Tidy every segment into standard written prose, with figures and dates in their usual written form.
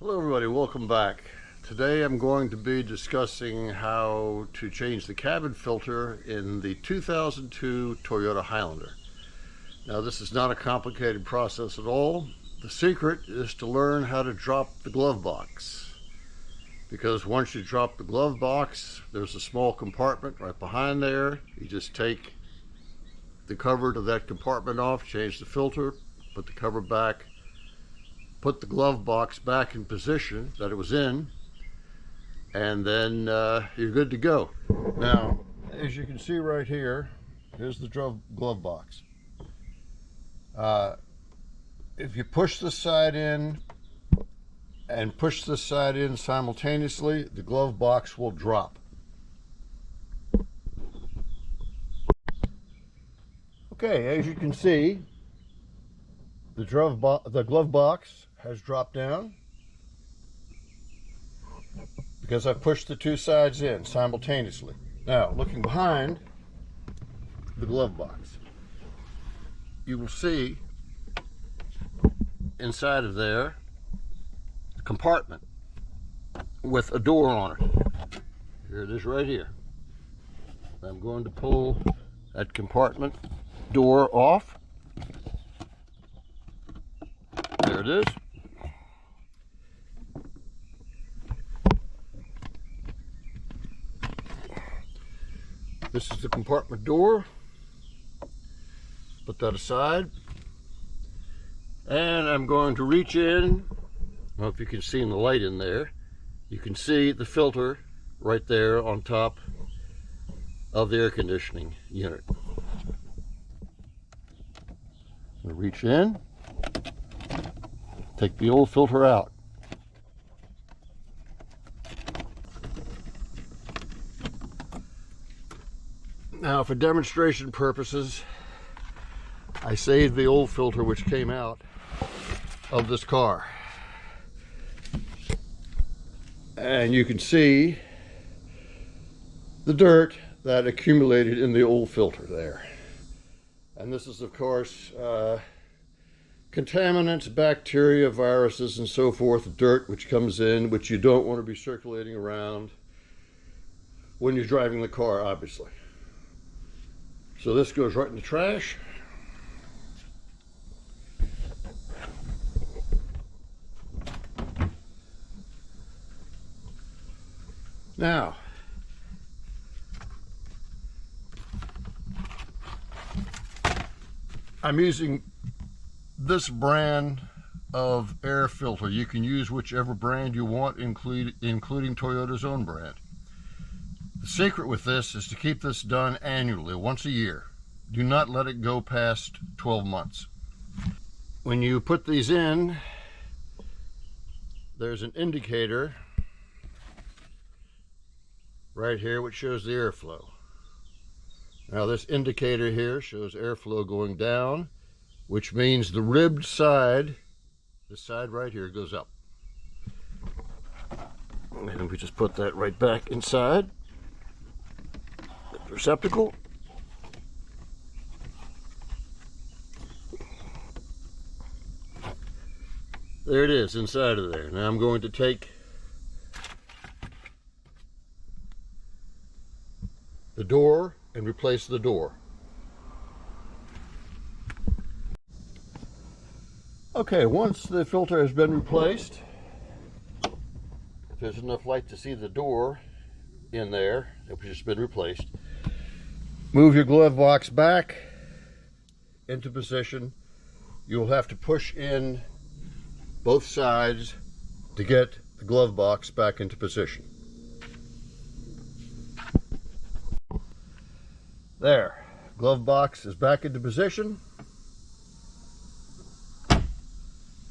Hello everybody, welcome back. Today I'm going to be discussing how to change the cabin filter in the 2002 Toyota Highlander. Now this is not a complicated process at all. The secret is to learn how to drop the glove box. Because once you drop the glove box, there's a small compartment right behind there. You just take the cover to that compartment off, change the filter, put the cover back, put the glove box back in position that it was in, and then you're good to go. Now, as you can see right here, here's the glove box. If you push this side in and push this side in simultaneously, the glove box will drop. Okay, as you can see, the glove box has dropped down because I pushed the two sides in simultaneously. Now, looking behind the glove box, you will see inside of there a compartment with a door on it. Here it is right here. I'm going to pull that compartment door off. There it is. This is the compartment door. Put that aside. And I'm going to reach in. I don't know if you can see in the light in there. You can see the filter right there on top of the air conditioning unit. I'm going to reach in. Take the old filter out. Now, for demonstration purposes, I saved the old filter which came out of this car. And you can see the dirt that accumulated in the old filter there. And this is, of course, contaminants, bacteria, viruses, and so forth, dirt which comes in, which you don't want to be circulating around when you're driving the car, obviously. So this goes right in the trash. Now, I'm using this brand of air filter. You can use whichever brand you want, including Toyota's own brand. The secret with this is to keep this done annually, once a year. Do not let it go past 12 months. When you put these in, there's an indicator right here which shows the airflow. Now this indicator here shows airflow going down, which means the ribbed side, this side right here, goes up. And we just put that right back inside the receptacle. There it is inside of there. Now I'm going to take the door and replace the door. Okay, once the filter has been replaced, if there's enough light to see the door in there, which has been replaced, move your glove box back into position. You'll have to push in both sides to get the glove box back into position. There, glove box is back into position.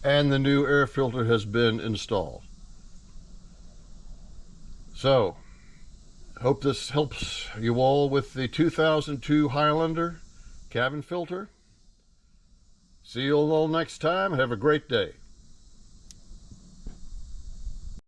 And the new air filter has been installed. So, hope this helps you all with the 2002 Highlander cabin filter. See you all next time. Have a great day.